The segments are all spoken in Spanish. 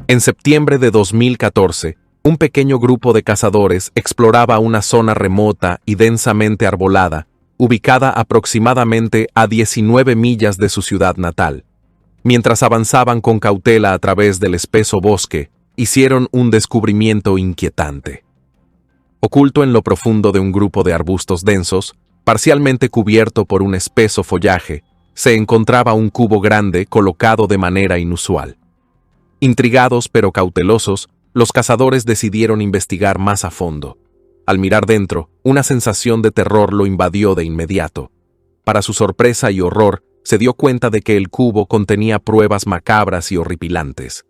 En septiembre de 2014, un pequeño grupo de cazadores exploraba una zona remota y densamente arbolada, ubicada aproximadamente a 19 millas de su ciudad natal. Mientras avanzaban con cautela a través del espeso bosque, hicieron un descubrimiento inquietante. Oculto en lo profundo de un grupo de arbustos densos, parcialmente cubierto por un espeso follaje, se encontraba un cubo grande colocado de manera inusual. Intrigados pero cautelosos, los cazadores decidieron investigar más a fondo. Al mirar dentro, una sensación de terror lo invadió de inmediato. Para su sorpresa y horror, se dio cuenta de que el cubo contenía pruebas macabras y horripilantes.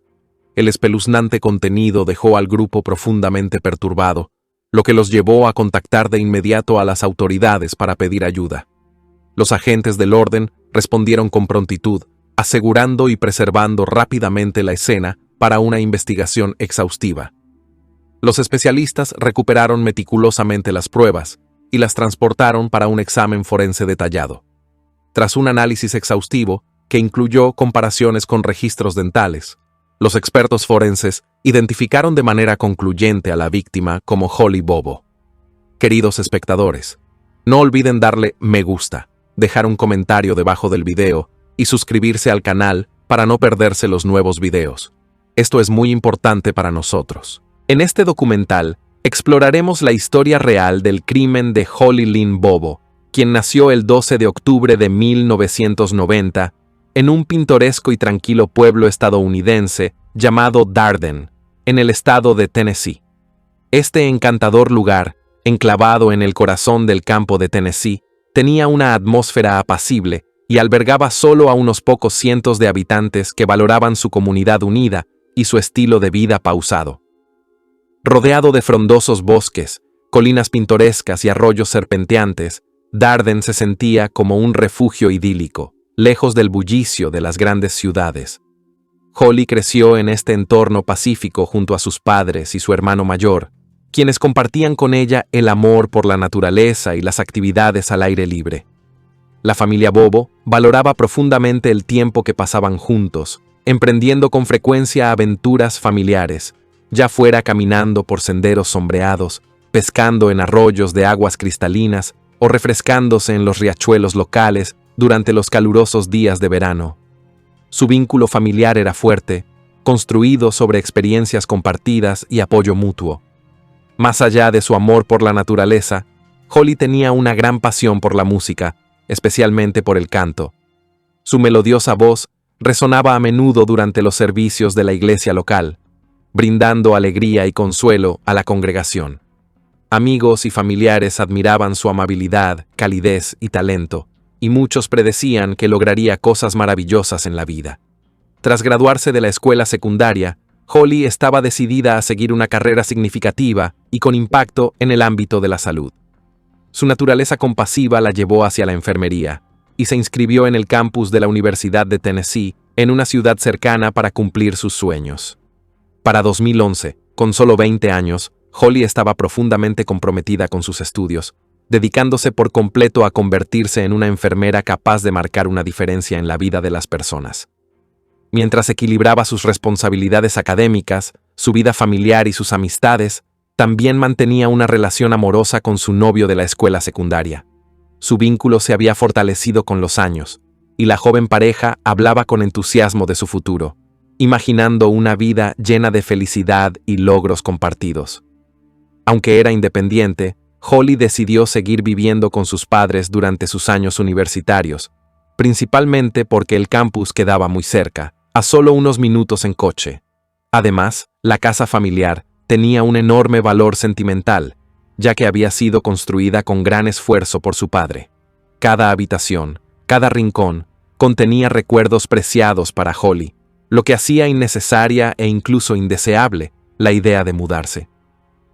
El espeluznante contenido dejó al grupo profundamente perturbado, lo que los llevó a contactar de inmediato a las autoridades para pedir ayuda. Los agentes del orden respondieron con prontitud, asegurando y preservando rápidamente la escena para una investigación exhaustiva. Los especialistas recuperaron meticulosamente las pruebas y las transportaron para un examen forense detallado. Tras un análisis exhaustivo, que incluyó comparaciones con registros dentales, los expertos forenses identificaron de manera concluyente a la víctima como Holly Bobo. Queridos espectadores, no olviden darle me gusta, dejar un comentario debajo del video y suscribirse al canal para no perderse los nuevos videos. Esto es muy importante para nosotros. En este documental, exploraremos la historia real del crimen de Holly Lynn Bobo, quien nació el 12 de octubre de 1990 en un pintoresco y tranquilo pueblo estadounidense llamado Darden, en el estado de Tennessee. Este encantador lugar, enclavado en el corazón del campo de Tennessee, tenía una atmósfera apacible y albergaba solo a unos pocos cientos de habitantes que valoraban su comunidad unida y su estilo de vida pausado. Rodeado de frondosos bosques, colinas pintorescas y arroyos serpenteantes, Darden se sentía como un refugio idílico, lejos del bullicio de las grandes ciudades. Holly creció en este entorno pacífico junto a sus padres y su hermano mayor, quienes compartían con ella el amor por la naturaleza y las actividades al aire libre. La familia Bobo valoraba profundamente el tiempo que pasaban juntos, emprendiendo con frecuencia aventuras familiares, ya fuera caminando por senderos sombreados, pescando en arroyos de aguas cristalinas o refrescándose en los riachuelos locales durante los calurosos días de verano. Su vínculo familiar era fuerte, construido sobre experiencias compartidas y apoyo mutuo. Más allá de su amor por la naturaleza, Holly tenía una gran pasión por la música, especialmente por el canto. Su melodiosa voz resonaba a menudo durante los servicios de la iglesia local, brindando alegría y consuelo a la congregación. Amigos y familiares admiraban su amabilidad, calidez y talento, y muchos predecían que lograría cosas maravillosas en la vida. Tras graduarse de la escuela secundaria, Holly estaba decidida a seguir una carrera significativa y con impacto en el ámbito de la salud. Su naturaleza compasiva la llevó hacia la enfermería, y se inscribió en el campus de la Universidad de Tennessee, en una ciudad cercana para cumplir sus sueños. Para 2011, con solo 20 años, Holly estaba profundamente comprometida con sus estudios, dedicándose por completo a convertirse en una enfermera capaz de marcar una diferencia en la vida de las personas. Mientras equilibraba sus responsabilidades académicas, su vida familiar y sus amistades, también mantenía una relación amorosa con su novio de la escuela secundaria. Su vínculo se había fortalecido con los años, y la joven pareja hablaba con entusiasmo de su futuro, imaginando una vida llena de felicidad y logros compartidos. Aunque era independiente, Holly decidió seguir viviendo con sus padres durante sus años universitarios, principalmente porque el campus quedaba muy cerca, a solo unos minutos en coche. Además, la casa familiar tenía un enorme valor sentimental, ya que había sido construida con gran esfuerzo por su padre. Cada habitación, cada rincón, contenía recuerdos preciados para Holly, lo que hacía innecesaria e incluso indeseable la idea de mudarse.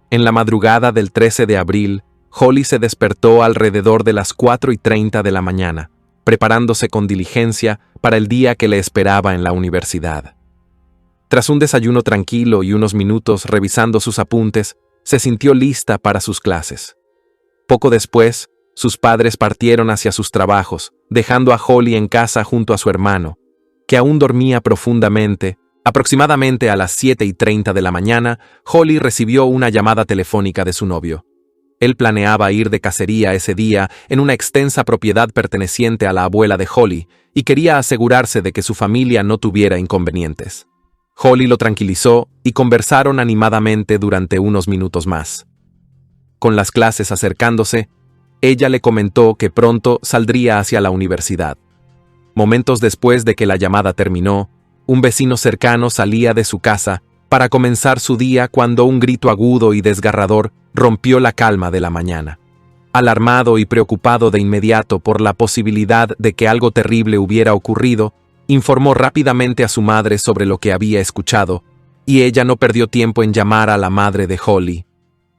En la madrugada del 13 de abril, Holly se despertó alrededor de las 4:30 de la mañana, preparándose con diligencia para el día que le esperaba en la universidad. Tras un desayuno tranquilo y unos minutos revisando sus apuntes, se sintió lista para sus clases. Poco después, sus padres partieron hacia sus trabajos, dejando a Holly en casa junto a su hermano, que aún dormía profundamente, Aproximadamente a las 7:30 de la mañana, Holly recibió una llamada telefónica de su novio. Él planeaba ir de cacería ese día en una extensa propiedad perteneciente a la abuela de Holly y quería asegurarse de que su familia no tuviera inconvenientes. Holly lo tranquilizó y conversaron animadamente durante unos minutos más. Con las clases acercándose, ella le comentó que pronto saldría hacia la universidad. Momentos después de que la llamada terminó, un vecino cercano salía de su casa para comenzar su día cuando un grito agudo y desgarrador rompió la calma de la mañana. Alarmado y preocupado de inmediato por la posibilidad de que algo terrible hubiera ocurrido, informó rápidamente a su madre sobre lo que había escuchado, y ella no perdió tiempo en llamar a la madre de Holly.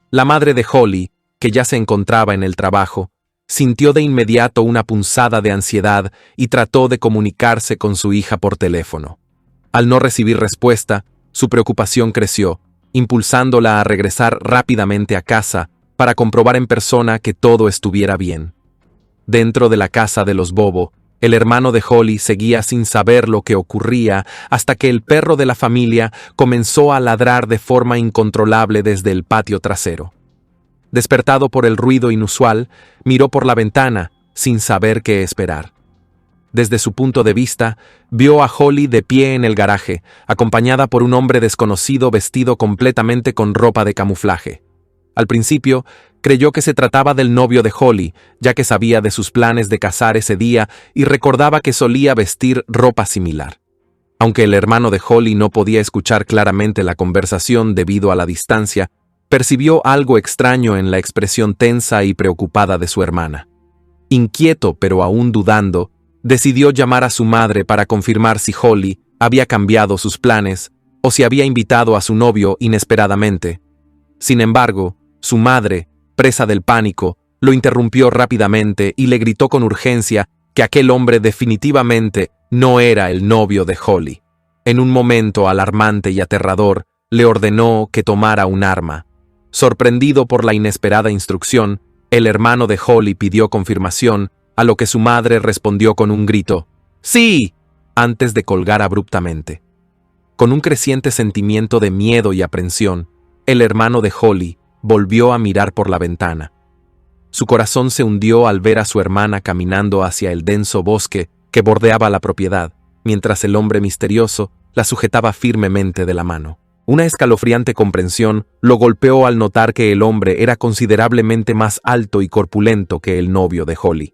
La madre de Holly, que ya se encontraba en el trabajo, sintió de inmediato una punzada de ansiedad y trató de comunicarse con su hija por teléfono. Al no recibir respuesta, su preocupación creció, impulsándola a regresar rápidamente a casa para comprobar en persona que todo estuviera bien. Dentro de la casa de los Bobo, el hermano de Holly seguía sin saber lo que ocurría hasta que el perro de la familia comenzó a ladrar de forma incontrolable desde el patio trasero. Despertado por el ruido inusual, miró por la ventana, sin saber qué esperar. Desde su punto de vista, vio a Holly de pie en el garaje, acompañada por un hombre desconocido vestido completamente con ropa de camuflaje. Al principio, creyó que se trataba del novio de Holly, ya que sabía de sus planes de cazar ese día y recordaba que solía vestir ropa similar. Aunque el hermano de Holly no podía escuchar claramente la conversación debido a la distancia, percibió algo extraño en la expresión tensa y preocupada de su hermana. Inquieto pero aún dudando, decidió llamar a su madre para confirmar si Holly había cambiado sus planes o si había invitado a su novio inesperadamente. Sin embargo, su madre, presa del pánico, lo interrumpió rápidamente y le gritó con urgencia que aquel hombre definitivamente no era el novio de Holly. En un momento alarmante y aterrador, le ordenó que tomara un arma. Sorprendido por la inesperada instrucción, el hermano de Holly pidió confirmación, a lo que su madre respondió con un grito, ¡Sí!, antes de colgar abruptamente. Con un creciente sentimiento de miedo y aprensión, el hermano de Holly volvió a mirar por la ventana. Su corazón se hundió al ver a su hermana caminando hacia el denso bosque que bordeaba la propiedad, mientras el hombre misterioso la sujetaba firmemente de la mano. Una escalofriante comprensión lo golpeó al notar que el hombre era considerablemente más alto y corpulento que el novio de Holly.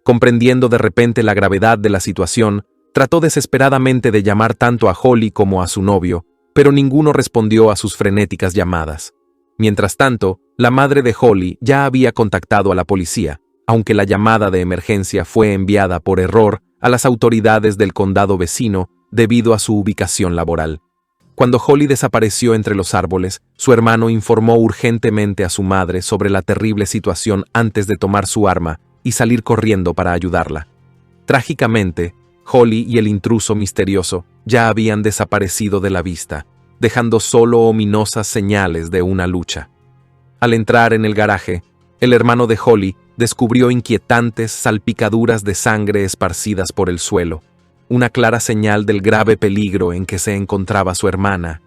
Comprendiendo de repente la gravedad de la situación, trató desesperadamente de llamar tanto a Holly como a su novio, pero ninguno respondió a sus frenéticas llamadas. Mientras tanto, la madre de Holly ya había contactado a la policía, aunque la llamada de emergencia fue enviada por error a las autoridades del condado vecino debido a su ubicación laboral. Cuando Holly desapareció entre los árboles, su hermano informó urgentemente a su madre sobre la terrible situación antes de tomar su arma y salir corriendo para ayudarla. Trágicamente, Holly y el intruso misterioso ya habían desaparecido de la vista, dejando solo ominosas señales de una lucha. Al entrar en el garaje, el hermano de Holly descubrió inquietantes salpicaduras de sangre esparcidas por el suelo, una clara señal del grave peligro en que se encontraba su hermana.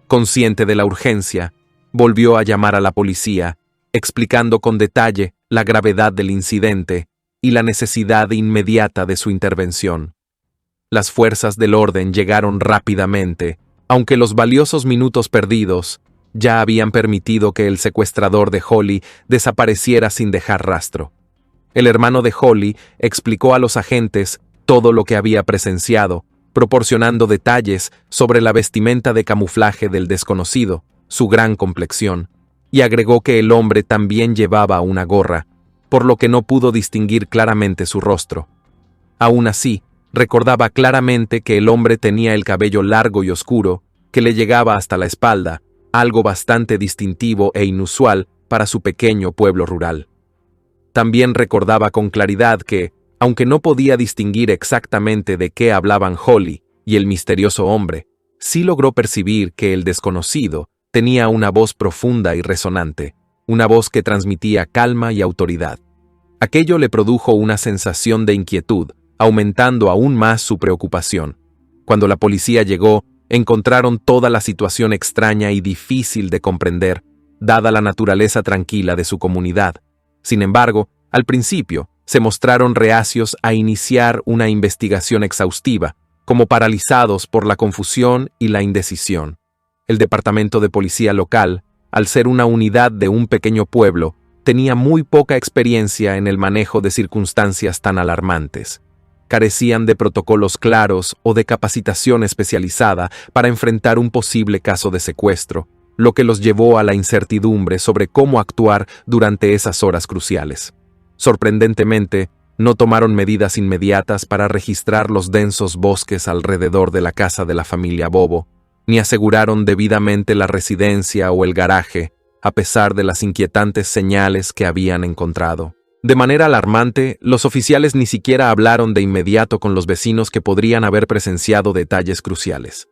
Consciente de la urgencia, volvió a llamar a la policía, explicando con detalle la gravedad del incidente y la necesidad inmediata de su intervención. Las fuerzas del orden llegaron rápidamente, aunque los valiosos minutos perdidos ya habían permitido que el secuestrador de Holly desapareciera sin dejar rastro. El hermano de Holly explicó a los agentes todo lo que había presenciado, proporcionando detalles sobre la vestimenta de camuflaje del desconocido, su gran complexión, y agregó que el hombre también llevaba una gorra, por lo que no pudo distinguir claramente su rostro. Aún así, recordaba claramente que el hombre tenía el cabello largo y oscuro, que le llegaba hasta la espalda, algo bastante distintivo e inusual para su pequeño pueblo rural. También recordaba con claridad que, aunque no podía distinguir exactamente de qué hablaban Holly y el misterioso hombre, sí logró percibir que el desconocido tenía una voz profunda y resonante, una voz que transmitía calma y autoridad. Aquello le produjo una sensación de inquietud, aumentando aún más su preocupación. Cuando la policía llegó, encontraron toda la situación extraña y difícil de comprender, dada la naturaleza tranquila de su comunidad. Sin embargo, al principio, se mostraron reacios a iniciar una investigación exhaustiva, como paralizados por la confusión y la indecisión. El departamento de policía local, al ser una unidad de un pequeño pueblo, tenía muy poca experiencia en el manejo de circunstancias tan alarmantes. Carecían de protocolos claros o de capacitación especializada para enfrentar un posible caso de secuestro, lo que los llevó a la incertidumbre sobre cómo actuar durante esas horas cruciales. Sorprendentemente, no tomaron medidas inmediatas para registrar los densos bosques alrededor de la casa de la familia Bobo, ni aseguraron debidamente la residencia o el garaje, a pesar de las inquietantes señales que habían encontrado. De manera alarmante, los oficiales ni siquiera hablaron de inmediato con los vecinos que podrían haber presenciado detalles cruciales.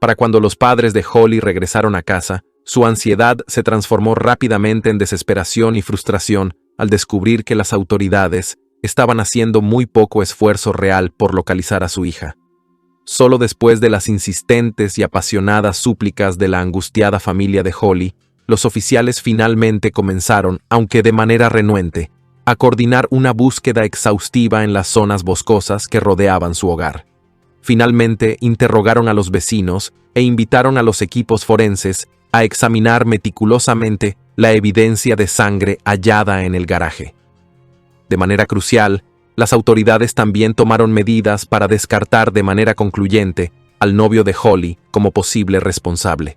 Para cuando los padres de Holly regresaron a casa, su ansiedad se transformó rápidamente en desesperación y frustración al descubrir que las autoridades estaban haciendo muy poco esfuerzo real por localizar a su hija. Solo después de las insistentes y apasionadas súplicas de la angustiada familia de Holly, los oficiales finalmente comenzaron, aunque de manera renuente, a coordinar una búsqueda exhaustiva en las zonas boscosas que rodeaban su hogar. Finalmente, interrogaron a los vecinos e invitaron a los equipos forenses a examinar meticulosamente la evidencia de sangre hallada en el garaje. De manera crucial, las autoridades también tomaron medidas para descartar de manera concluyente al novio de Holly como posible responsable.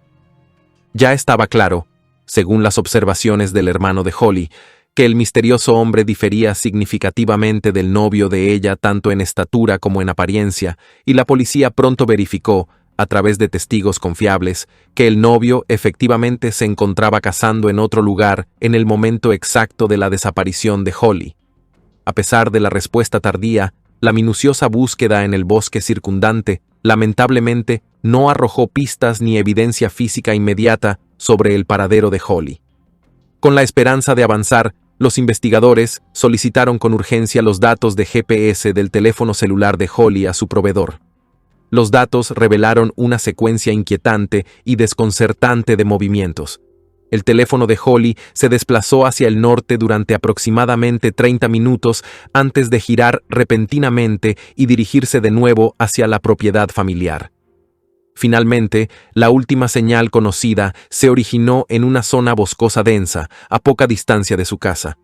Ya estaba claro, según las observaciones del hermano de Holly, que el misterioso hombre difería significativamente del novio de ella tanto en estatura como en apariencia, y la policía pronto verificó, a través de testigos confiables, que el novio efectivamente se encontraba cazando en otro lugar en el momento exacto de la desaparición de Holly. A pesar de la respuesta tardía, la minuciosa búsqueda en el bosque circundante, lamentablemente, no arrojó pistas ni evidencia física inmediata sobre el paradero de Holly. Con la esperanza de avanzar, los investigadores solicitaron con urgencia los datos de GPS del teléfono celular de Holly a su proveedor. Los datos revelaron una secuencia inquietante y desconcertante de movimientos. El teléfono de Holly se desplazó hacia el norte durante aproximadamente 30 minutos antes de girar repentinamente y dirigirse de nuevo hacia la propiedad familiar. Finalmente, la última señal conocida se originó en una zona boscosa densa, a poca distancia de su casa.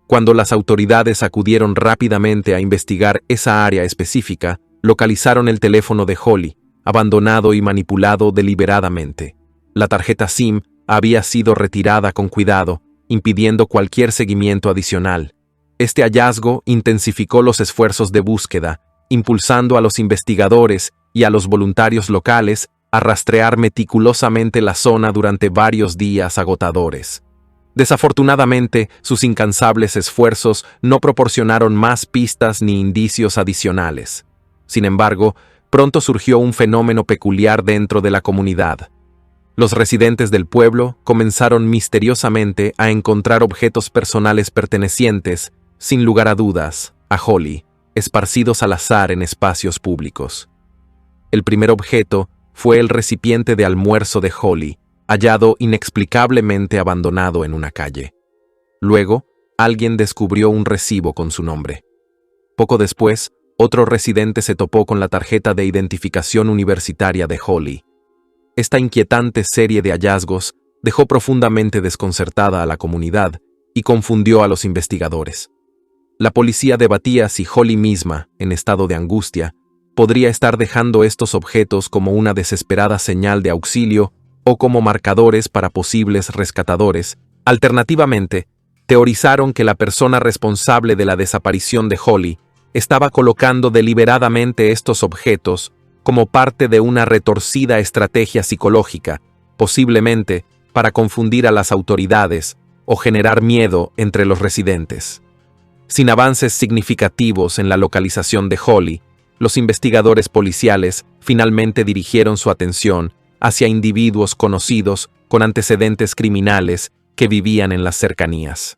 Cuando las autoridades acudieron rápidamente a investigar esa área específica, localizaron el teléfono de Holly, abandonado y manipulado deliberadamente. La tarjeta SIM había sido retirada con cuidado, impidiendo cualquier seguimiento adicional. Este hallazgo intensificó los esfuerzos de búsqueda, impulsando a los investigadores y a los voluntarios locales a rastrear meticulosamente la zona durante varios días agotadores. Desafortunadamente, sus incansables esfuerzos no proporcionaron más pistas ni indicios adicionales. Sin embargo, pronto surgió un fenómeno peculiar dentro de la comunidad. Los residentes del pueblo comenzaron misteriosamente a encontrar objetos personales pertenecientes, sin lugar a dudas, a Holly, esparcidos al azar en espacios públicos. El primer objeto fue el recipiente de almuerzo de Holly, hallado inexplicablemente abandonado en una calle. Luego, alguien descubrió un recibo con su nombre. Poco después, otro residente se topó con la tarjeta de identificación universitaria de Holly. Esta inquietante serie de hallazgos dejó profundamente desconcertada a la comunidad y confundió a los investigadores. La policía debatía si Holly misma, en estado de angustia, podría estar dejando estos objetos como una desesperada señal de auxilio o como marcadores para posibles rescatadores. Alternativamente, teorizaron que la persona responsable de la desaparición de Holly estaba colocando deliberadamente estos objetos como parte de una retorcida estrategia psicológica, posiblemente para confundir a las autoridades o generar miedo entre los residentes. Sin avances significativos en la localización de Holly, los investigadores policiales finalmente dirigieron su atención hacia individuos conocidos con antecedentes criminales que vivían en las cercanías.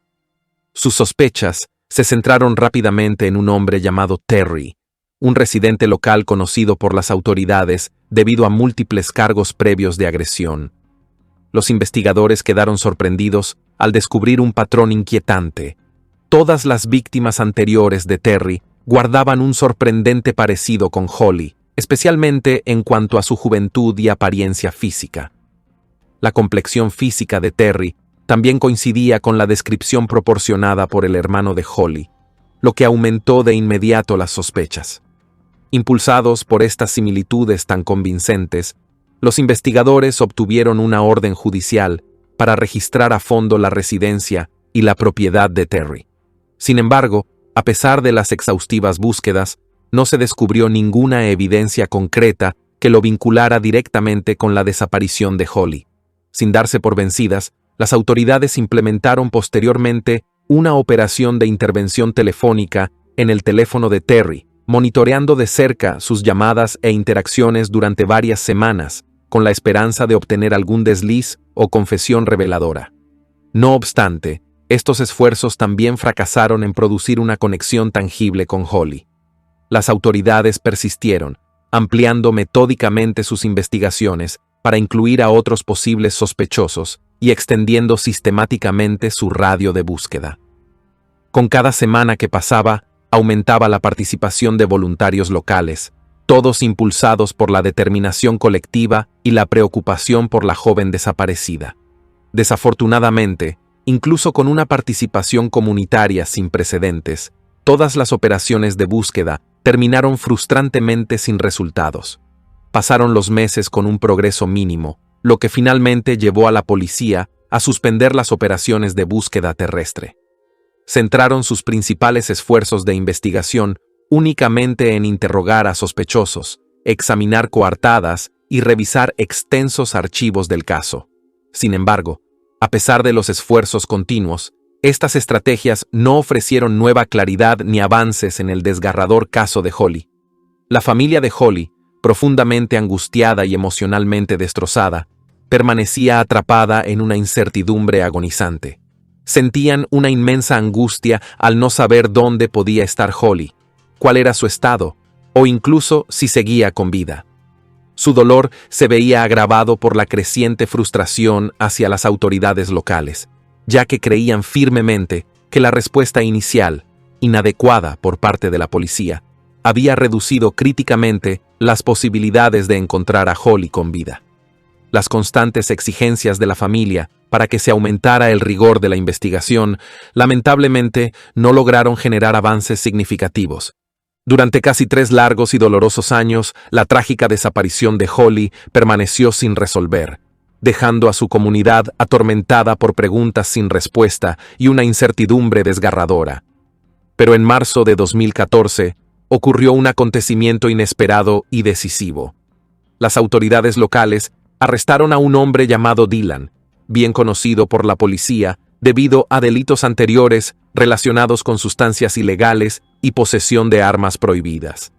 Sus sospechas se centraron rápidamente en un hombre llamado Terry, un residente local conocido por las autoridades debido a múltiples cargos previos de agresión. Los investigadores quedaron sorprendidos al descubrir un patrón inquietante. Todas las víctimas anteriores de Terry guardaban un sorprendente parecido con Holly, especialmente en cuanto a su juventud y apariencia física. La complexión física de Terry también coincidía con la descripción proporcionada por el hermano de Holly, lo que aumentó de inmediato las sospechas. Impulsados por estas similitudes tan convincentes, los investigadores obtuvieron una orden judicial para registrar a fondo la residencia y la propiedad de Terry. Sin embargo, a pesar de las exhaustivas búsquedas, no se descubrió ninguna evidencia concreta que lo vinculara directamente con la desaparición de Holly. Sin darse por vencidas, las autoridades implementaron posteriormente una operación de intervención telefónica en el teléfono de Terry, monitoreando de cerca sus llamadas e interacciones durante varias semanas, con la esperanza de obtener algún desliz o confesión reveladora. No obstante, estos esfuerzos también fracasaron en producir una conexión tangible con Holly. Las autoridades persistieron, ampliando metódicamente sus investigaciones para incluir a otros posibles sospechosos y extendiendo sistemáticamente su radio de búsqueda. Con cada semana que pasaba, aumentaba la participación de voluntarios locales, todos impulsados por la determinación colectiva y la preocupación por la joven desaparecida. Desafortunadamente, incluso con una participación comunitaria sin precedentes, todas las operaciones de búsqueda terminaron frustrantemente sin resultados. Pasaron los meses con un progreso mínimo, lo que finalmente llevó a la policía a suspender las operaciones de búsqueda terrestre. Centraron sus principales esfuerzos de investigación únicamente en interrogar a sospechosos, examinar coartadas y revisar extensos archivos del caso. Sin embargo, a pesar de los esfuerzos continuos, estas estrategias no ofrecieron nueva claridad ni avances en el desgarrador caso de Holly. La familia de Holly, profundamente angustiada y emocionalmente destrozada, permanecía atrapada en una incertidumbre agonizante. Sentían una inmensa angustia al no saber dónde podía estar Holly, cuál era su estado, o incluso si seguía con vida. Su dolor se veía agravado por la creciente frustración hacia las autoridades locales, ya que creían firmemente que la respuesta inicial, inadecuada por parte de la policía, había reducido críticamente las posibilidades de encontrar a Holly con vida. Las constantes exigencias de la familia para que se aumentara el rigor de la investigación, lamentablemente, no lograron generar avances significativos. Durante casi 3 largos y dolorosos años, la trágica desaparición de Holly permaneció sin resolver, dejando a su comunidad atormentada por preguntas sin respuesta y una incertidumbre desgarradora. Pero en marzo de 2014, ocurrió un acontecimiento inesperado y decisivo. Las autoridades locales arrestaron a un hombre llamado Dylan, bien conocido por la policía debido a delitos anteriores relacionados con sustancias ilegales y posesión de armas prohibidas.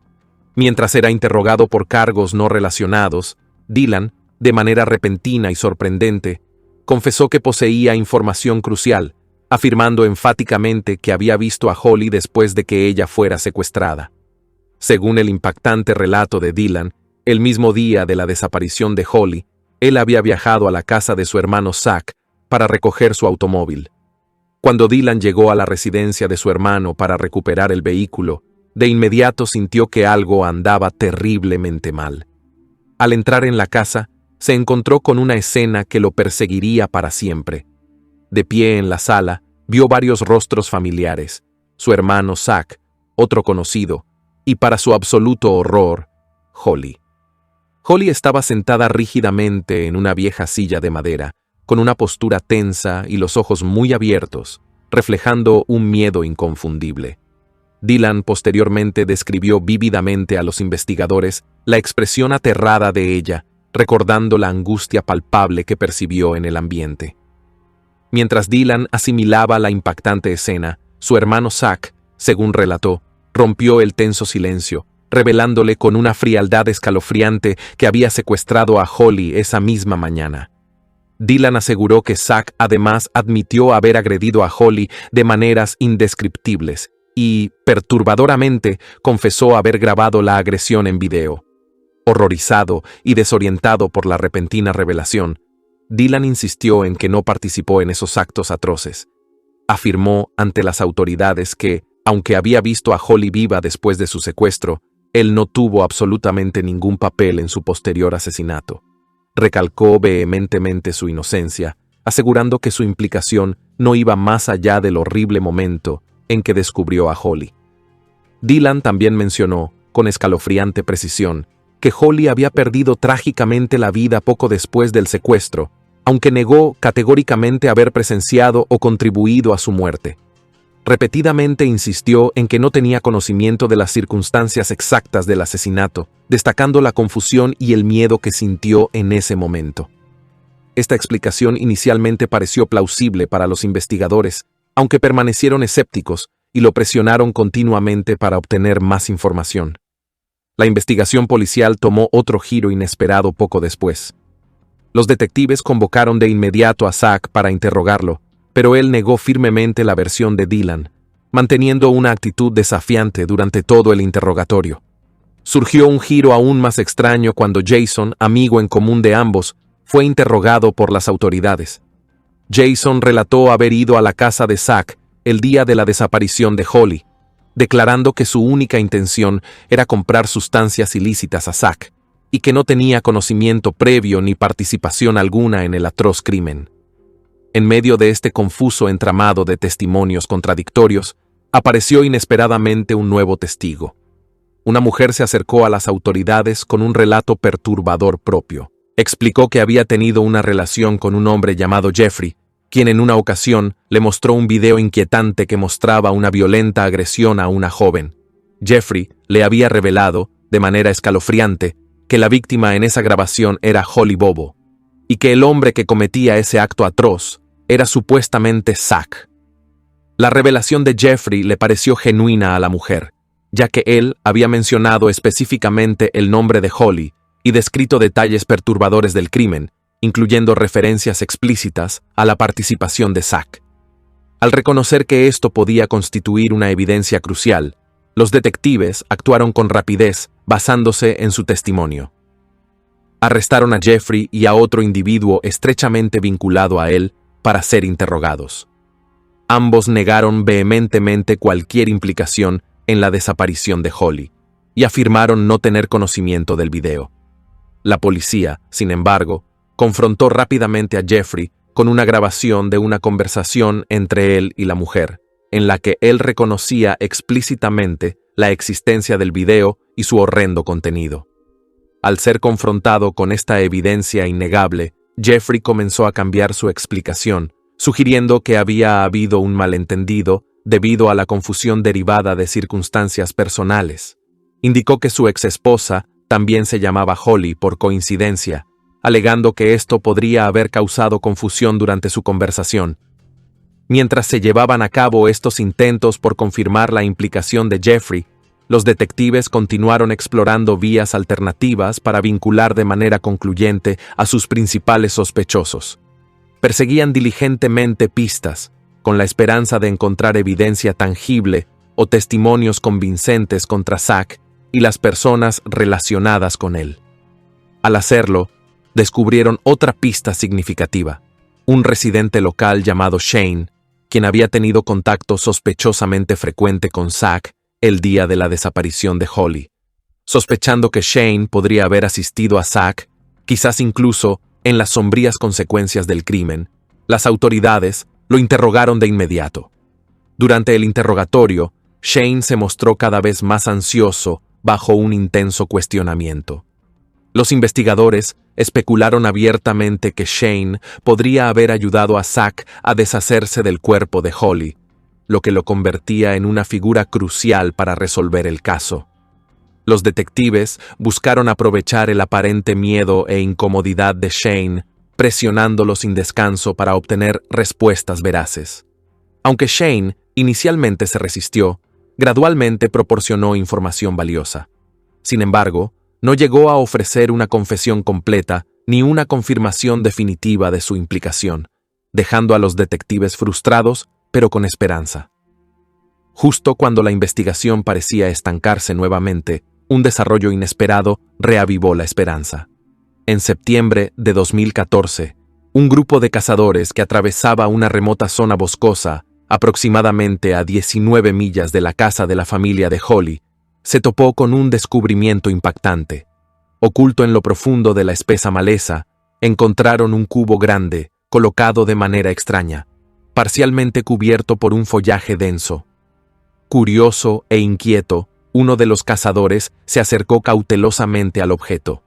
Mientras era interrogado por cargos no relacionados, Dylan, de manera repentina y sorprendente, confesó que poseía información crucial, afirmando enfáticamente que había visto a Holly después de que ella fuera secuestrada. Según el impactante relato de Dylan, el mismo día de la desaparición de Holly, él había viajado a la casa de su hermano Zach para recoger su automóvil. Cuando Dylan llegó a la residencia de su hermano para recuperar el vehículo, de inmediato sintió que algo andaba terriblemente mal. Al entrar en la casa, se encontró con una escena que lo perseguiría para siempre. De pie en la sala, vio varios rostros familiares, su hermano Zach, otro conocido, y para su absoluto horror, Holly. Holly estaba sentada rígidamente en una vieja silla de madera, con una postura tensa y los ojos muy abiertos, reflejando un miedo inconfundible. Dylan posteriormente describió vívidamente a los investigadores la expresión aterrada de ella, recordando la angustia palpable que percibió en el ambiente. Mientras Dylan asimilaba la impactante escena, su hermano Zach, según relató, rompió el tenso silencio, revelándole con una frialdad escalofriante que había secuestrado a Holly esa misma mañana. Dylan aseguró que Zach además admitió haber agredido a Holly de maneras indescriptibles y, perturbadoramente, confesó haber grabado la agresión en video. Horrorizado y desorientado por la repentina revelación, Dylan insistió en que no participó en esos actos atroces. Afirmó ante las autoridades que, aunque había visto a Holly viva después de su secuestro, él no tuvo absolutamente ningún papel en su posterior asesinato. Recalcó vehementemente su inocencia, asegurando que su implicación no iba más allá del horrible momento en que descubrió a Holly. Dylan también mencionó, con escalofriante precisión, que Holly había perdido trágicamente la vida poco después del secuestro, aunque negó categóricamente haber presenciado o contribuido a su muerte. Repetidamente insistió en que no tenía conocimiento de las circunstancias exactas del asesinato, destacando la confusión y el miedo que sintió en ese momento. Esta explicación inicialmente pareció plausible para los investigadores, aunque permanecieron escépticos y lo presionaron continuamente para obtener más información. La investigación policial tomó otro giro inesperado poco después. Los detectives convocaron de inmediato a Zack para interrogarlo, pero él negó firmemente la versión de Dylan, manteniendo una actitud desafiante durante todo el interrogatorio. Surgió un giro aún más extraño cuando Jason, amigo en común de ambos, fue interrogado por las autoridades. Jason relató haber ido a la casa de Zack el día de la desaparición de Holly, declarando que su única intención era comprar sustancias ilícitas a Zack, y que no tenía conocimiento previo ni participación alguna en el atroz crimen. En medio de este confuso entramado de testimonios contradictorios, apareció inesperadamente un nuevo testigo. Una mujer se acercó a las autoridades con un relato perturbador propio. Explicó que había tenido una relación con un hombre llamado Jeffrey, quien en una ocasión le mostró un video inquietante que mostraba una violenta agresión a una joven. Jeffrey le había revelado, de manera escalofriante, que la víctima en esa grabación era Holly Bobo, y que el hombre que cometía ese acto atroz era supuestamente Zack. La revelación de Jeffrey le pareció genuina a la mujer, ya que él había mencionado específicamente el nombre de Holly y descrito detalles perturbadores del crimen, incluyendo referencias explícitas a la participación de Zack. Al reconocer que esto podía constituir una evidencia crucial, los detectives actuaron con rapidez basándose en su testimonio. Arrestaron a Jeffrey y a otro individuo estrechamente vinculado a él para ser interrogados. Ambos negaron vehementemente cualquier implicación en la desaparición de Holly y afirmaron no tener conocimiento del video. La policía, sin embargo, confrontó rápidamente a Jeffrey con una grabación de una conversación entre él y la mujer, en la que él reconocía explícitamente la existencia del video y su horrendo contenido. Al ser confrontado con esta evidencia innegable, Jeffrey comenzó a cambiar su explicación, sugiriendo que había habido un malentendido debido a la confusión derivada de circunstancias personales. Indicó que su exesposa también se llamaba Holly por coincidencia, alegando que esto podría haber causado confusión durante su conversación. Mientras se llevaban a cabo estos intentos por confirmar la implicación de Jeffrey, los detectives continuaron explorando vías alternativas para vincular de manera concluyente a sus principales sospechosos. Perseguían diligentemente pistas, con la esperanza de encontrar evidencia tangible o testimonios convincentes contra Zack y las personas relacionadas con él. Al hacerlo, descubrieron otra pista significativa: un residente local llamado Shane, quien había tenido contacto sospechosamente frecuente con Zack el día de la desaparición de Holly. Sospechando que Shane podría haber asistido a Zack, quizás incluso en las sombrías consecuencias del crimen, las autoridades lo interrogaron de inmediato. Durante el interrogatorio, Shane se mostró cada vez más ansioso bajo un intenso cuestionamiento. Los investigadores especularon abiertamente que Shane podría haber ayudado a Zack a deshacerse del cuerpo de Holly, lo que lo convertía en una figura crucial para resolver el caso. Los detectives buscaron aprovechar el aparente miedo e incomodidad de Shane, presionándolo sin descanso para obtener respuestas veraces. Aunque Shane inicialmente se resistió, gradualmente proporcionó información valiosa. Sin embargo, no llegó a ofrecer una confesión completa ni una confirmación definitiva de su implicación, dejando a los detectives frustrados, pero con esperanza. Justo cuando la investigación parecía estancarse nuevamente, un desarrollo inesperado reavivó la esperanza. En septiembre de 2014, un grupo de cazadores que atravesaba una remota zona boscosa, aproximadamente a 19 millas de la casa de la familia de Holly, se topó con un descubrimiento impactante. Oculto en lo profundo de la espesa maleza, encontraron un cubo grande, colocado de manera extraña, parcialmente cubierto por un follaje denso. Curioso e inquieto, uno de los cazadores se acercó cautelosamente al objeto.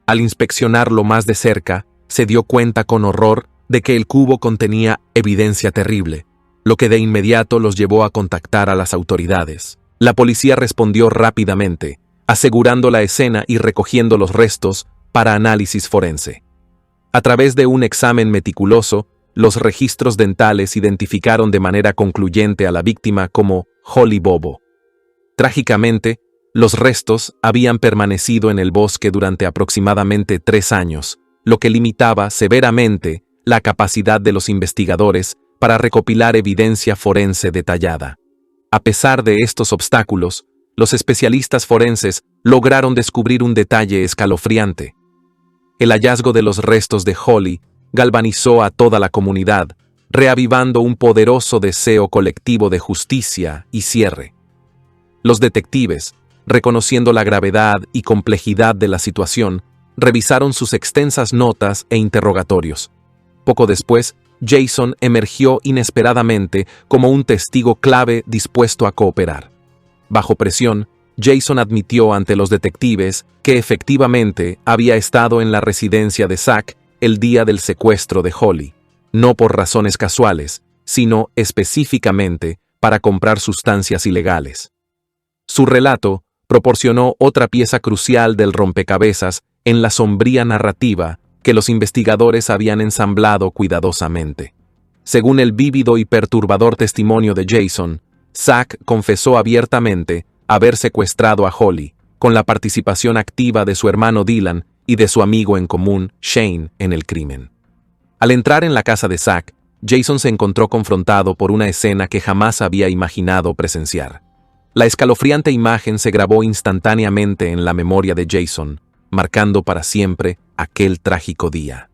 Al inspeccionarlo más de cerca, se dio cuenta con horror de que el cubo contenía evidencia terrible, lo que de inmediato los llevó a contactar a las autoridades. La policía respondió rápidamente, asegurando la escena y recogiendo los restos para análisis forense. A través de un examen meticuloso, los registros dentales identificaron de manera concluyente a la víctima como Holly Bobo. Trágicamente, los restos habían permanecido en el bosque durante aproximadamente 3 años, lo que limitaba severamente la capacidad de los investigadores para recopilar evidencia forense detallada. A pesar de estos obstáculos, los especialistas forenses lograron descubrir un detalle escalofriante. El hallazgo de los restos de Holly galvanizó a toda la comunidad, reavivando un poderoso deseo colectivo de justicia y cierre. Los detectives, reconociendo la gravedad y complejidad de la situación, revisaron sus extensas notas e interrogatorios. Poco después, Jason emergió inesperadamente como un testigo clave dispuesto a cooperar. Bajo presión, Jason admitió ante los detectives que efectivamente había estado en la residencia de Zack el día del secuestro de Holly, no por razones casuales, sino específicamente para comprar sustancias ilegales. Su relato proporcionó otra pieza crucial del rompecabezas en la sombría narrativa que los investigadores habían ensamblado cuidadosamente. Según el vívido y perturbador testimonio de Jason, Zack confesó abiertamente haber secuestrado a Holly, con la participación activa de su hermano Dylan y de su amigo en común, Shane, en el crimen. Al entrar en la casa de Zack, Jason se encontró confrontado por una escena que jamás había imaginado presenciar. La escalofriante imagen se grabó instantáneamente en la memoria de Jason, marcando para siempre aquel trágico día.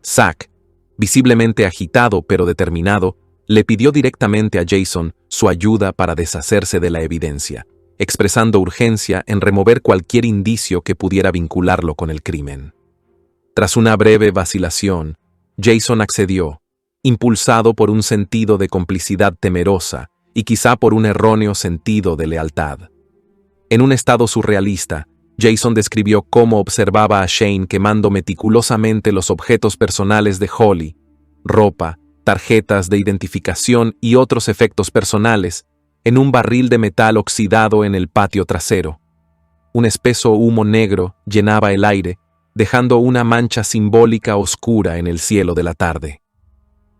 Zack, visiblemente agitado pero determinado, le pidió directamente a Jason su ayuda para deshacerse de la evidencia, expresando urgencia en remover cualquier indicio que pudiera vincularlo con el crimen. Tras una breve vacilación, Jason accedió, impulsado por un sentido de complicidad temerosa y quizá por un erróneo sentido de lealtad. En un estado surrealista, Jason describió cómo observaba a Shane quemando meticulosamente los objetos personales de Holly, ropa, tarjetas de identificación y otros efectos personales, en un barril de metal oxidado en el patio trasero. Un espeso humo negro llenaba el aire, dejando una mancha simbólica oscura en el cielo de la tarde.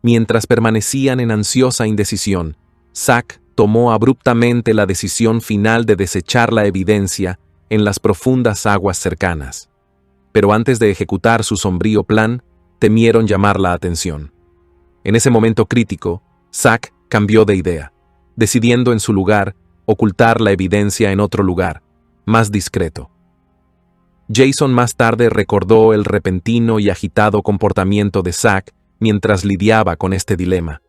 Mientras permanecían en ansiosa indecisión, Zack tomó abruptamente la decisión final de desechar la evidencia en las profundas aguas cercanas. Pero antes de ejecutar su sombrío plan, temieron llamar la atención. En ese momento crítico, Zack cambió de idea, decidiendo en su lugar ocultar la evidencia en otro lugar, más discreto. Jason más tarde recordó el repentino y agitado comportamiento de Zack mientras lidiaba con este dilema.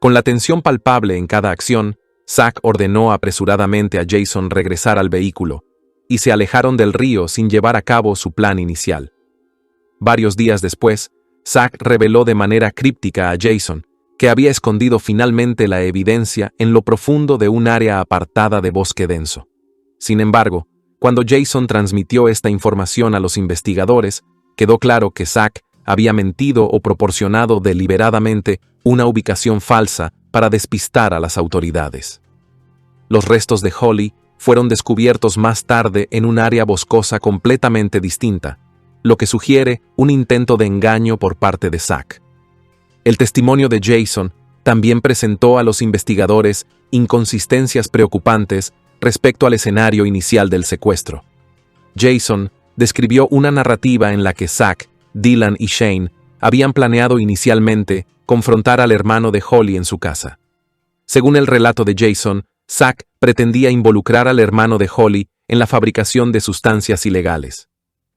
Con la tensión palpable en cada acción, Zack ordenó apresuradamente a Jason regresar al vehículo, y se alejaron del río sin llevar a cabo su plan inicial. Varios días después, Zack reveló de manera críptica a Jason que había escondido finalmente la evidencia en lo profundo de un área apartada de bosque denso. Sin embargo, cuando Jason transmitió esta información a los investigadores, quedó claro que Zack había mentido o proporcionado deliberadamente una ubicación falsa para despistar a las autoridades. Los restos de Holly fueron descubiertos más tarde en un área boscosa completamente distinta, lo que sugiere un intento de engaño por parte de Zack. El testimonio de Jason también presentó a los investigadores inconsistencias preocupantes respecto al escenario inicial del secuestro. Jason describió una narrativa en la que Zack, Dylan y Shane habían planeado inicialmente confrontar al hermano de Holly en su casa. Según el relato de Jason, Zack pretendía involucrar al hermano de Holly en la fabricación de sustancias ilegales.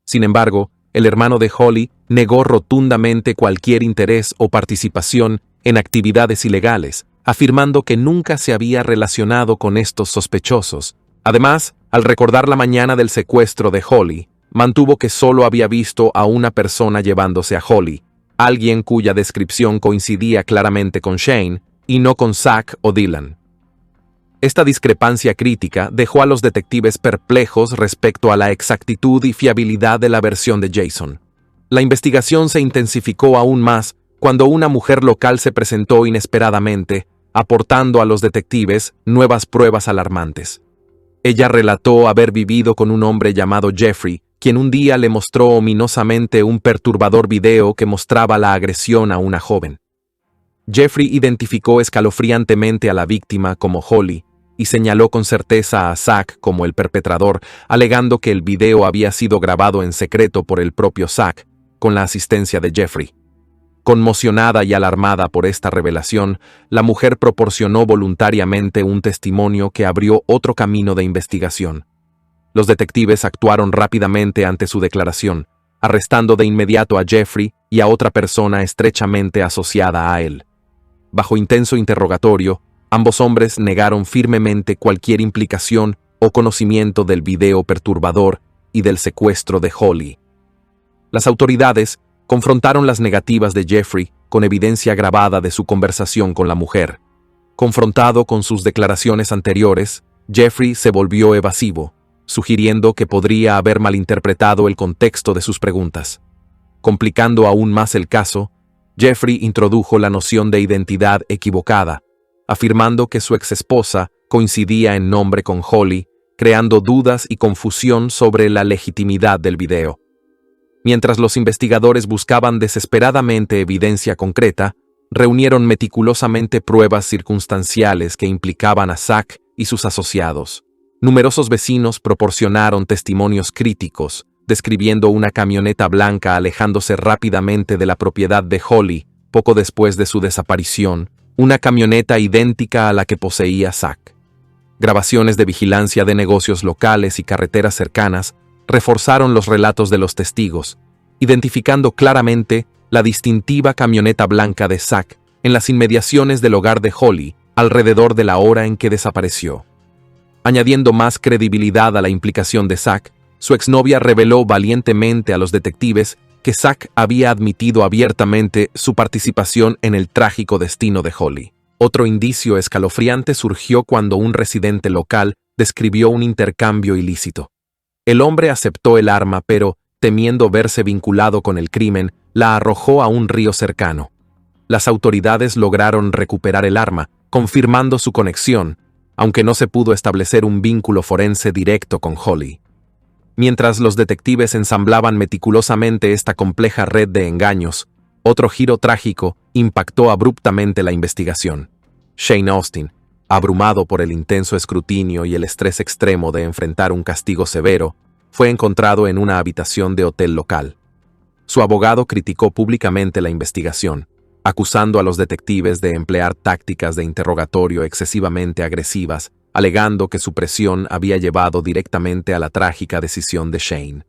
Sin embargo, el hermano de Holly negó rotundamente cualquier interés o participación en actividades ilegales, afirmando que nunca se había relacionado con estos sospechosos. Además, al recordar la mañana del secuestro de Holly, mantuvo que solo había visto a una persona llevándose a Holly, alguien cuya descripción coincidía claramente con Shane y no con Zack o Dylan. Esta discrepancia crítica dejó a los detectives perplejos respecto a la exactitud y fiabilidad de la versión de Jason. La investigación se intensificó aún más cuando una mujer local se presentó inesperadamente, aportando a los detectives nuevas pruebas alarmantes. Ella relató haber vivido con un hombre llamado Jeffrey, quien un día le mostró ominosamente un perturbador video que mostraba la agresión a una joven. Jeffrey identificó escalofriantemente a la víctima como Holly y señaló con certeza a Zack como el perpetrador, alegando que el video había sido grabado en secreto por el propio Zack, con la asistencia de Jeffrey. Conmocionada y alarmada por esta revelación, la mujer proporcionó voluntariamente un testimonio que abrió otro camino de investigación. Los detectives actuaron rápidamente ante su declaración, arrestando de inmediato a Jeffrey y a otra persona estrechamente asociada a él. Bajo intenso interrogatorio, ambos hombres negaron firmemente cualquier implicación o conocimiento del video perturbador y del secuestro de Holly. Las autoridades confrontaron las negativas de Jeffrey con evidencia grabada de su conversación con la mujer. Confrontado con sus declaraciones anteriores, Jeffrey se volvió evasivo, sugiriendo que podría haber malinterpretado el contexto de sus preguntas. Complicando aún más el caso, Jeffrey introdujo la noción de identidad equivocada, afirmando que su exesposa coincidía en nombre con Holly, creando dudas y confusión sobre la legitimidad del video. Mientras los investigadores buscaban desesperadamente evidencia concreta, reunieron meticulosamente pruebas circunstanciales que implicaban a Zack y sus asociados. Numerosos vecinos proporcionaron testimonios críticos, describiendo una camioneta blanca alejándose rápidamente de la propiedad de Holly poco después de su desaparición, una camioneta idéntica a la que poseía Zack. Grabaciones de vigilancia de negocios locales y carreteras cercanas reforzaron los relatos de los testigos, identificando claramente la distintiva camioneta blanca de Zack en las inmediaciones del hogar de Holly alrededor de la hora en que desapareció. Añadiendo más credibilidad a la implicación de Zack, su exnovia reveló valientemente a los detectives que Zack había admitido abiertamente su participación en el trágico destino de Holly. Otro indicio escalofriante surgió cuando un residente local describió un intercambio ilícito. El hombre aceptó el arma, pero, temiendo verse vinculado con el crimen, la arrojó a un río cercano. Las autoridades lograron recuperar el arma, confirmando su conexión, aunque no se pudo establecer un vínculo forense directo con Holly. Mientras los detectives ensamblaban meticulosamente esta compleja red de engaños, otro giro trágico impactó abruptamente la investigación. Shane Austin, abrumado por el intenso escrutinio y el estrés extremo de enfrentar un castigo severo, fue encontrado en una habitación de hotel local. Su abogado criticó públicamente la investigación, acusando a los detectives de emplear tácticas de interrogatorio excesivamente agresivas, alegando que su presión había llevado directamente a la trágica decisión de Shane.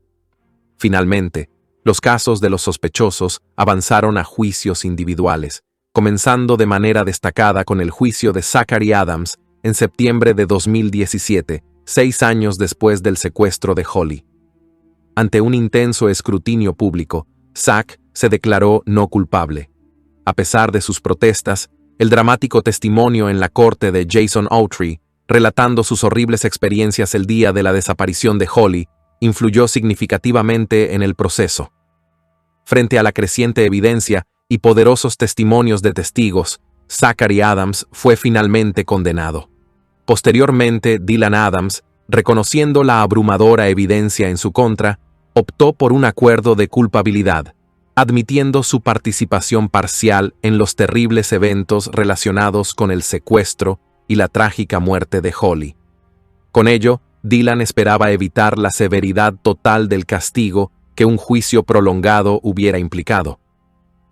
Finalmente, los casos de los sospechosos avanzaron a juicios individuales, comenzando de manera destacada con el juicio de Zachary Adams en septiembre de 2017, 6 años después del secuestro de Holly. Ante un intenso escrutinio público, Zack se declaró no culpable. A pesar de sus protestas, el dramático testimonio en la corte de Jason Autry, relatando sus horribles experiencias el día de la desaparición de Holly, influyó significativamente en el proceso. Frente a la creciente evidencia y poderosos testimonios de testigos, Zachary Adams fue finalmente condenado. Posteriormente, Dylan Adams, reconociendo la abrumadora evidencia en su contra, optó por un acuerdo de culpabilidad, admitiendo su participación parcial en los terribles eventos relacionados con el secuestro y la trágica muerte de Holly. Con ello, Dylan esperaba evitar la severidad total del castigo que un juicio prolongado hubiera implicado.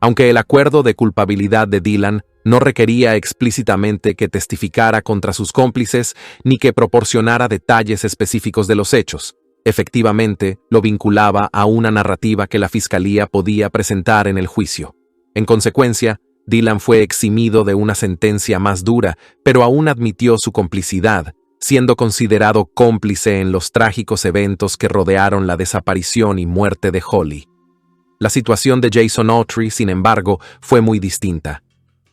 Aunque el acuerdo de culpabilidad de Dylan No requería explícitamente que testificara contra sus cómplices ni que proporcionara detalles específicos de los hechos. Efectivamente, lo vinculaba a una narrativa que la fiscalía podía presentar en el juicio. En consecuencia, Dylan fue eximido de una sentencia más dura, pero aún admitió su complicidad, siendo considerado cómplice en los trágicos eventos que rodearon la desaparición y muerte de Holly. La situación de Jason Autry, sin embargo, fue muy distinta.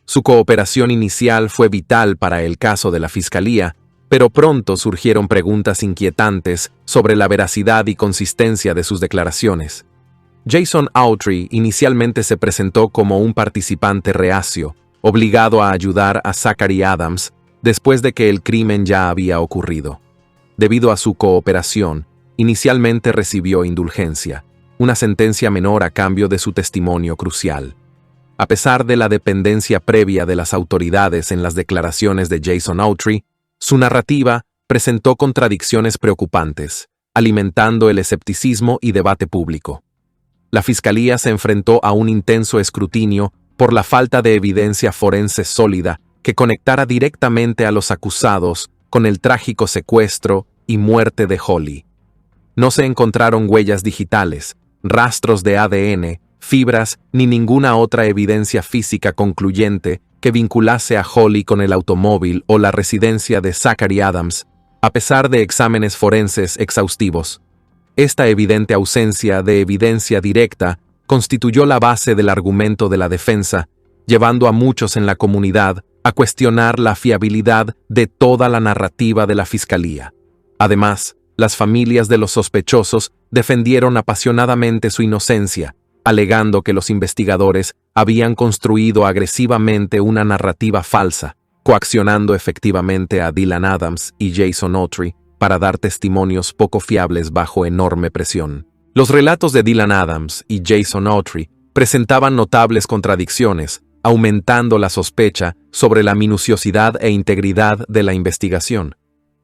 Su cooperación inicial fue vital para el caso de la fiscalía, pero pronto surgieron preguntas inquietantes sobre la veracidad y consistencia de sus declaraciones. Jason Autry inicialmente se presentó como un participante reacio, obligado a ayudar a Zachary Adams después de que el crimen ya había ocurrido. Debido a su cooperación, inicialmente recibió indulgencia, una sentencia menor a cambio de su testimonio crucial. A pesar de la dependencia previa de las autoridades en las declaraciones de Jason Autry, su narrativa presentó contradicciones preocupantes, alimentando el escepticismo y debate público. La fiscalía se enfrentó a un intenso escrutinio por la falta de evidencia forense sólida que conectara directamente a los acusados con el trágico secuestro y muerte de Holly. No se encontraron huellas digitales, rastros de ADN, fibras ni ninguna otra evidencia física concluyente que vinculase a Holly con el automóvil o la residencia de Zachary Adams, a pesar de exámenes forenses exhaustivos. Esta evidente ausencia de evidencia directa constituyó la base del argumento de la defensa, llevando a muchos en la comunidad a cuestionar la fiabilidad de toda la narrativa de la fiscalía. Además, las familias de los sospechosos defendieron apasionadamente su inocencia, alegando que los investigadores habían construido agresivamente una narrativa falsa, coaccionando efectivamente a Dylan Adams y Jason Autry para dar testimonios poco fiables bajo enorme presión. Los relatos de Dylan Adams y Jason Autry presentaban notables contradicciones, aumentando la sospecha sobre la minuciosidad e integridad de la investigación.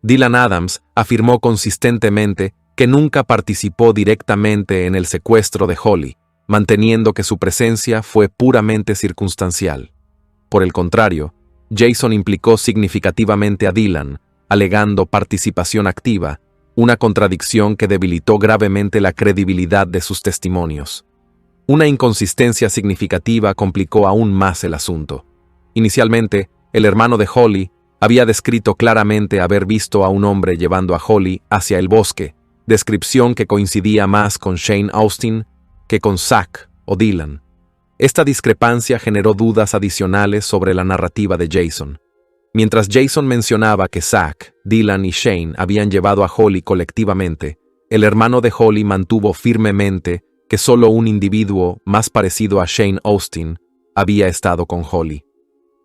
Dylan Adams afirmó consistentemente que nunca participó directamente en el secuestro de Holly, manteniendo que su presencia fue puramente circunstancial. Por el contrario, Jason implicó significativamente a Dylan, alegando participación activa, una contradicción que debilitó gravemente la credibilidad de sus testimonios. Una inconsistencia significativa complicó aún más el asunto. Inicialmente, el hermano de Holly había descrito claramente haber visto a un hombre llevando a Holly hacia el bosque, descripción que coincidía más con Shane Austin que con Zach o Dylan. Esta discrepancia generó dudas adicionales sobre la narrativa de Jason. Mientras Jason mencionaba que Zach, Dylan y Shane habían llevado a Holly colectivamente, el hermano de Holly mantuvo firmemente que solo un individuo más parecido a Shane Austin había estado con Holly.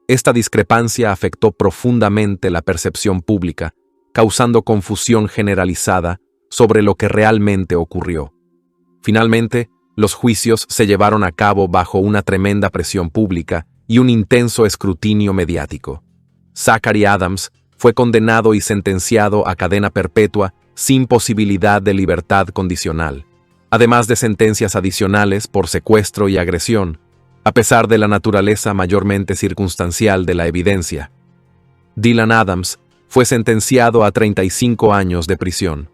Esta discrepancia afectó profundamente la percepción pública, causando confusión generalizada sobre lo que realmente ocurrió. Finalmente, los juicios se llevaron a cabo bajo una tremenda presión pública y un intenso escrutinio mediático. Zachary Adams fue condenado y sentenciado a cadena perpetua sin posibilidad de libertad condicional, además de sentencias adicionales por secuestro y agresión, a pesar de la naturaleza mayormente circunstancial de la evidencia. Dylan Adams fue sentenciado a 35 años de prisión.